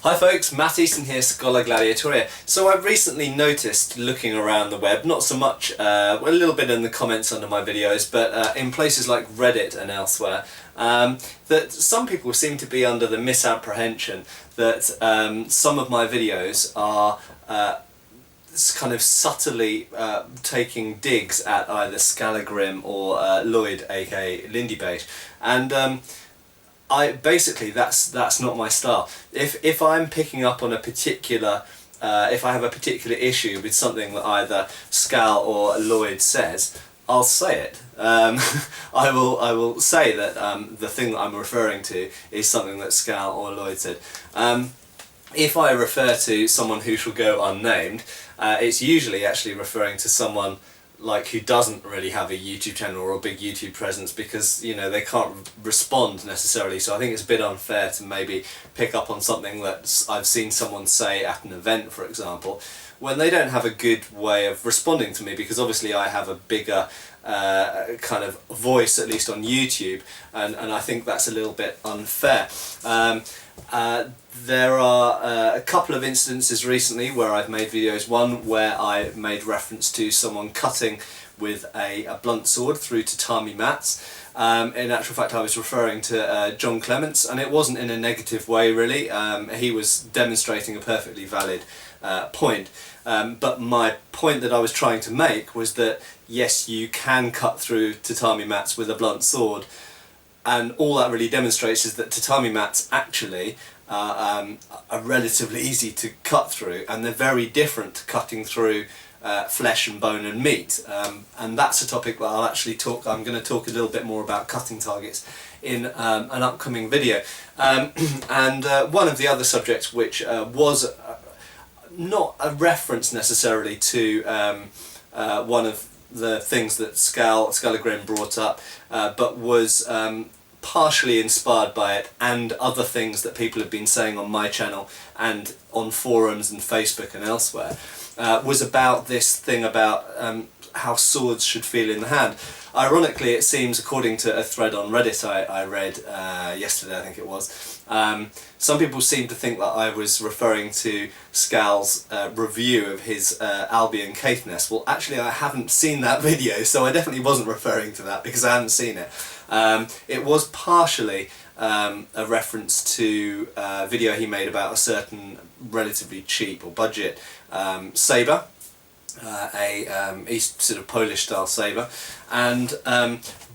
Hi folks, Matt Easton here, Scholar Gladiatoria. So I've recently noticed, looking around the web, not so much, a little bit in the comments under my videos, but in places like Reddit and elsewhere, that some people seem to be under the misapprehension that some of my videos are kind of subtly taking digs at either Skallagrim or Lloyd, aka Lindybeige, and basically that's not my style. If I'm picking up on a particular, if I have a particular issue with something that either Skall or Lloyd says, I'll say it. I will say that the thing that I'm referring to is something that Skall or Lloyd said. If I refer to someone who shall go unnamed, it's usually actually referring to someone like who doesn't really have a YouTube channel or a big YouTube presence, because they can't respond necessarily. So I think it's a bit unfair to maybe pick up on something that I've seen someone say at an event, for example, when they don't have a good way of responding to me, because obviously I have a bigger kind of voice, at least on YouTube, and I think that's a little bit unfair. There are a couple of instances recently where I've made videos. One where I made reference to someone cutting with a blunt sword through tatami mats. In actual fact, I was referring to John Clements, and it wasn't in a negative way really. He was demonstrating a perfectly valid point. But my point that I was trying to make was that yes, you can cut through tatami mats with a blunt sword, and all that really demonstrates is that tatami mats actually are relatively easy to cut through, and they're very different to cutting through flesh and bone and meat, and that's a topic that I'm going to talk a little bit more about cutting targets in an upcoming video. And one of the other subjects, which was not a reference necessarily to one of the things that Skallagrim brought up, but was partially inspired by it and other things that people have been saying on my channel and on forums and Facebook and elsewhere, was about this thing about how swords should feel in the hand. Ironically, it seems, according to a thread on Reddit I read yesterday, I think it was, some people seem to think that I was referring to Skall's review of his Albion Caithness. Well, actually I haven't seen that video, so I definitely wasn't referring to that because I hadn't seen it. It was partially a reference to a video he made about a certain relatively cheap or budget sabre, a sort of Polish style sabre, and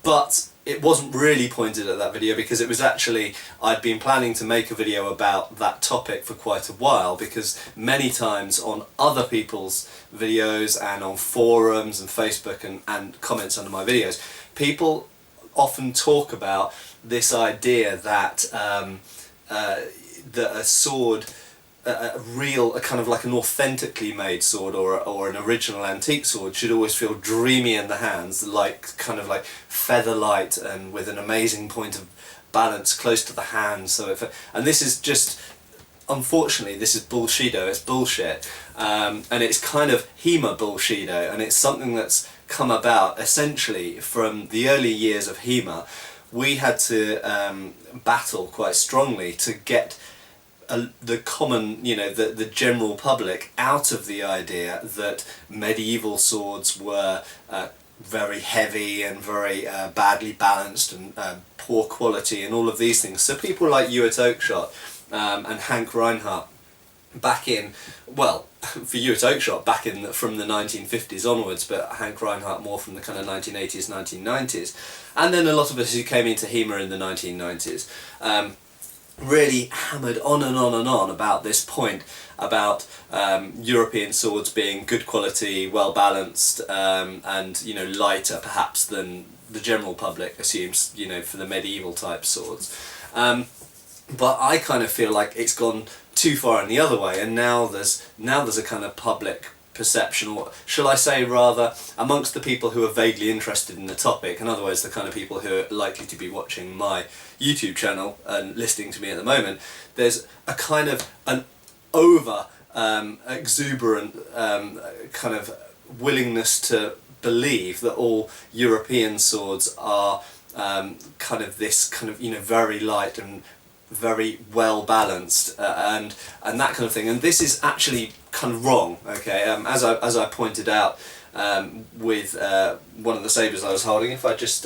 but it wasn't really pointed at that video, because it was actually, I'd been planning to make a video about that topic for quite a while, because many times on other people's videos and on forums and Facebook and comments under my videos, people often talk about this idea that that a sword, a kind of like an authentically made sword or an original antique sword, should always feel dreamy in the hands, like kind of like feather light and with an amazing point of balance close to the hand. So and this is just, unfortunately, this is bullshido. It's bullshit, and it's kind of HEMA bullshido, and it's something that's come about essentially from the early years of HEMA. We had to battle quite strongly to get the common, the general public out of the idea that medieval swords were very heavy and very badly balanced and poor quality and all of these things. So people like Ewart Oakeshott and Hank Reinhardt back in, well, for Ewart Oakeshott back in from the 1950s onwards, but Hank Reinhardt more from the kind of 1980s, 1990s, and then a lot of us who came into HEMA in the 1990s, really hammered on and on and on about this point about European swords being good quality, well balanced, and lighter perhaps than the general public assumes, for the medieval type swords. But I kind of feel like it's gone too far in the other way, and now there's a kind of public perception, or shall I say rather, amongst the people who are vaguely interested in the topic, in other words the kind of people who are likely to be watching my YouTube channel and listening to me at the moment, there's a kind of an over exuberant kind of willingness to believe that all European swords are kind of this kind of very light and very well balanced, and that kind of thing. And this is actually kind of wrong. Okay, as I pointed out with one of the sabres I was holding. If I just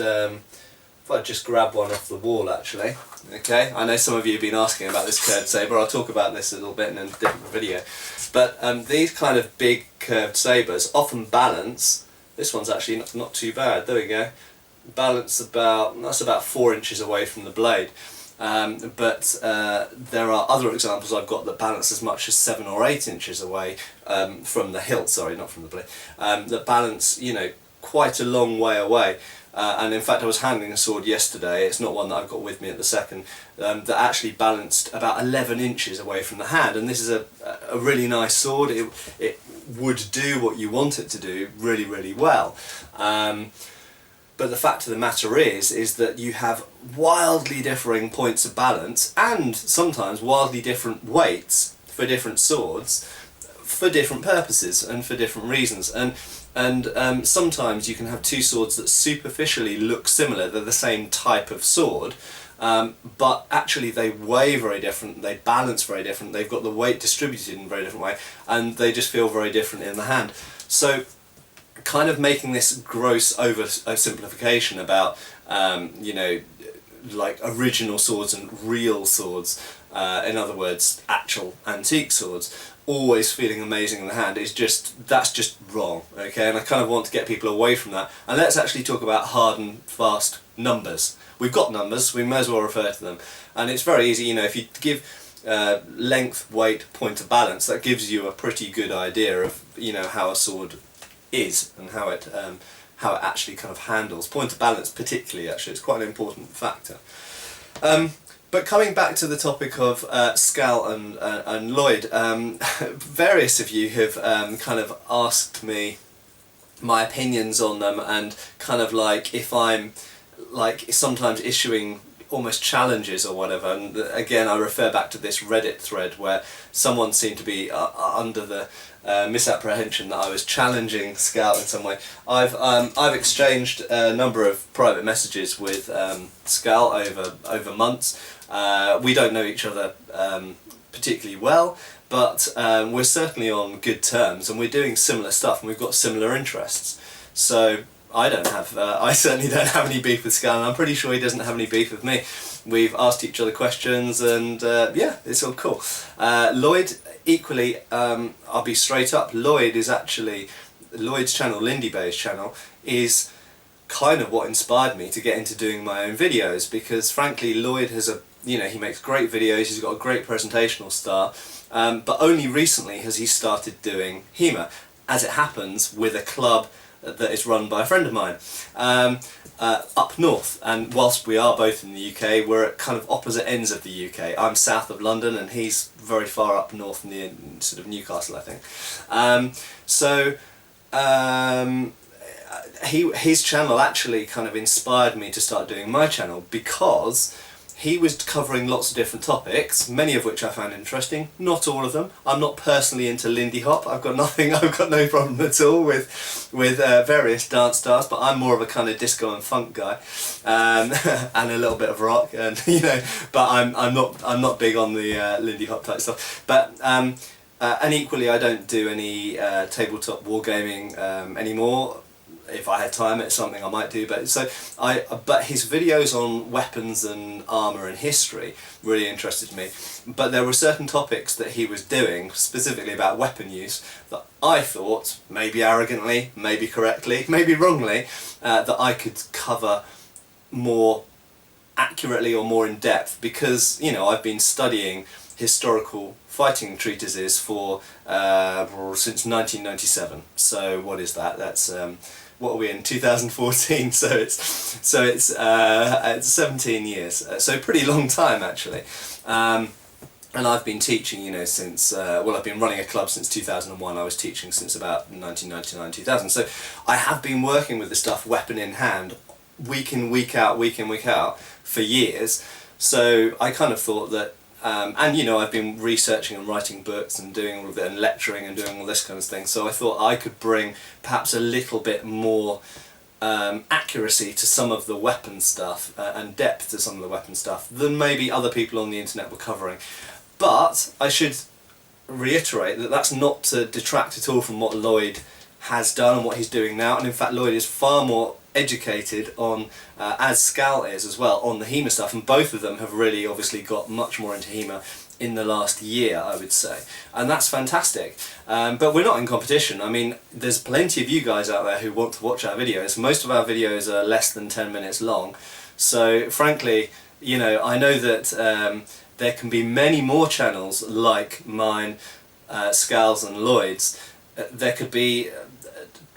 grab one off the wall, actually. Okay, I know some of you have been asking about this curved sabre. I'll talk about this a little bit in a different video. But these kind of big curved sabres often balance. This one's actually not too bad. There we go. Balance that's about 4 inches away from the blade. But there are other examples I've got that balance as much as 7 or 8 inches away from the hilt. Sorry, not from the blade. That balance, you know, quite a long way away. And in fact, I was handling a sword yesterday. It's not one that I've got with me at the second. That actually balanced about 11 inches away from the hand. And this is a really nice sword. It would do what you want it to do really, really well. But the fact of the matter is that you have wildly differing points of balance and sometimes wildly different weights for different swords for different purposes and for different reasons. And sometimes you can have two swords that superficially look similar, they're the same type of sword, but actually they weigh very different, they balance very different, they've got the weight distributed in a very different way, and they just feel very different in the hand. So kind of making this gross oversimplification about you know, like original swords and real swords, in other words actual antique swords, always feeling amazing in the hand, is that's just wrong. Okay, and I kind of want to get people away from that, and let's actually talk about hard and fast numbers. We've got numbers, we may as well refer to them, and it's very easy. You know, if you give length, weight, point of balance, that gives you a pretty good idea of, you know, how a sword is and how it actually kind of handles. Point of balance particularly, actually, it's quite an important factor. But coming back to the topic of Skall and Lloyd, various of you have kind of asked me my opinions on them, and kind of like if I'm like sometimes issuing almost challenges or whatever. And again, I refer back to this Reddit thread where someone seemed to be under the misapprehension that I was challenging Skall in some way. I've exchanged a number of private messages with Skall over months. We don't know each other particularly well, but we're certainly on good terms, and we're doing similar stuff, and we've got similar interests. So I certainly don't have any beef with Skall, and I'm pretty sure he doesn't have any beef with me. We've asked each other questions, and yeah, it's all cool. Lloyd, equally, I'll be straight up, Lloyd's channel, Lindybeige channel, is kind of what inspired me to get into doing my own videos, because frankly Lloyd has he makes great videos, he's got a great presentational style, but only recently has he started doing HEMA, as it happens with a club that is run by a friend of mine up north. And whilst we are both in the UK, we're at kind of opposite ends of the UK. I'm south of London and he's very far up north near sort of Newcastle, I think. His channel actually kind of inspired me to start doing my channel, because he was covering lots of different topics, many of which I found interesting, not all of them. I'm not personally into Lindy Hop. I've got no problem at all with various dance stars, but I'm more of a kind of disco and funk guy, and a little bit of rock, and but I'm not big on the Lindy Hop type stuff. But and equally, I don't do any tabletop wargaming anymore. If I had time, it's something I might do. But his videos on weapons and armour and history really interested me. But there were certain topics that he was doing, specifically about weapon use, that I thought, maybe arrogantly, maybe correctly, maybe wrongly, that I could cover more accurately or more in depth, because I've been studying historical fighting treatises for since 1997. So what is that? That's what are we in, 2014? So it's 17 years. So pretty long time actually. And I've been teaching, since I've been running a club since 2001. I was teaching since about 1999, 2000. So I have been working with the stuff weapon in hand, week in, week out, for years. So I kind of thought that. And I've been researching and writing books and doing all of it and lecturing and doing all this kind of thing, so I thought I could bring perhaps a little bit more accuracy to some of the weapon stuff and depth to some of the weapon stuff than maybe other people on the internet were covering. But I should reiterate that that's not to detract at all from what Lloyd has done and what he's doing now, and in fact Lloyd is far more educated on, as Skal is as well, on the HEMA stuff, and both of them have really obviously got much more into HEMA in the last year, I would say, and that's fantastic. But we're not in competition. I mean, there's plenty of you guys out there who want to watch our videos. Most of our videos are less than 10 minutes long, so frankly, you know, I know that there can be many more channels like mine, Skal's and Lloyd's. There could be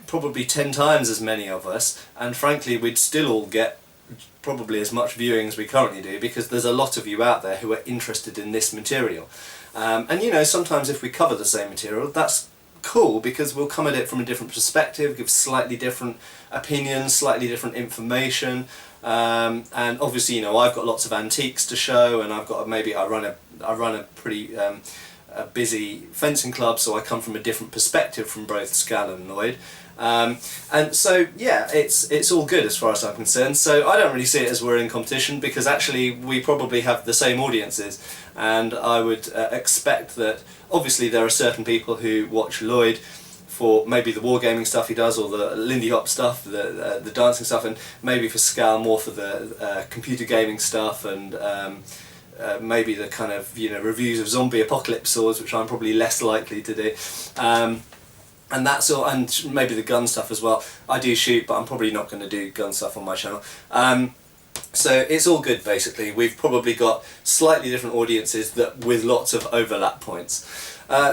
probably 10 times as many of us, and frankly we'd still all get probably as much viewing as we currently do, because there's a lot of you out there who are interested in this material. And you know, sometimes if we cover the same material, that's cool, because we'll come at it from a different perspective, give slightly different opinions, slightly different information, and obviously, you know, I've got lots of antiques to show, and I've got I run a pretty a busy fencing club, so I come from a different perspective from both Skal and Lloyd. And so yeah, it's all good as far as I'm concerned. So I don't really see it as we're in competition, because actually we probably have the same audiences, and I would expect that obviously there are certain people who watch Lloyd for maybe the wargaming stuff he does, or the Lindy Hop stuff, the dancing stuff, and maybe for Skal more for the computer gaming stuff, and maybe the kind of, you know, reviews of zombie apocalypse swords, which I'm probably less likely to do. And that's all, and maybe the gun stuff as well. I do shoot, but I'm probably not going to do gun stuff on my channel. So it's all good basically. We've probably got slightly different audiences that with lots of overlap points.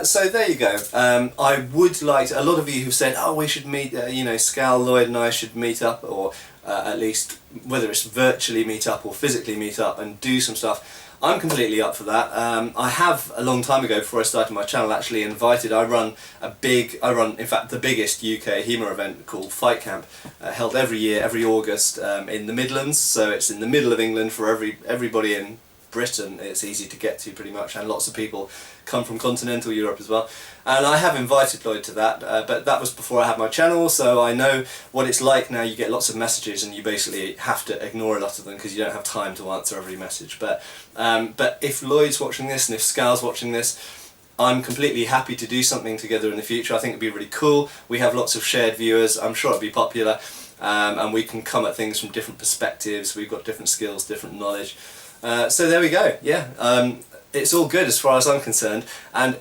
So there you go. I would like to, a lot of you who've said, oh, we should meet, you know, Skal, Lloyd and I should meet up, or at least whether it's virtually meet up or physically meet up and do some stuff. I'm completely up for that. I have a long time ago, before I started my channel, actually invited, I run in fact the biggest UK HEMA event called Fight Camp, held every year, every August, in the Midlands, so it's in the middle of England for everybody in Britain. It's easy to get to pretty much, and lots of people come from continental Europe as well. And I have invited Lloyd to that, but that was before I had my channel, so I know what it's like now. You get lots of messages and you basically have to ignore a lot of them because you don't have time to answer every message. But if Lloyd's watching this and if Skal's watching this, I'm completely happy to do something together in the future. I think it'd be really cool. We have lots of shared viewers, I'm sure it'd be popular, and we can come at things from different perspectives. We've got different skills, different knowledge. So there we go, yeah. It's all good as far as I'm concerned, and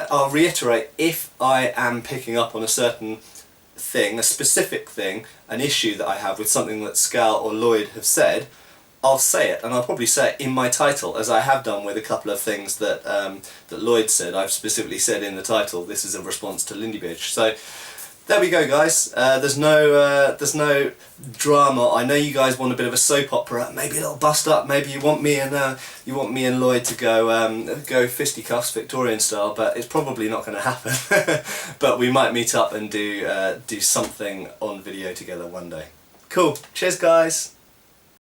I'll reiterate, if I am picking up on a certain thing, a specific thing, an issue that I have with something that Skal or Lloyd have said, I'll say it, and I'll probably say it in my title, as I have done with a couple of things that that Lloyd said. I've specifically said in the title, this is a response to Lindybeige. So there we go, guys. There's no drama. I know you guys want a bit of a soap opera, maybe a little bust up. Maybe you want me and Lloyd to go fisticuffs Victorian style, but it's probably not going to happen. But we might meet up and do something on video together one day. Cool. Cheers, guys.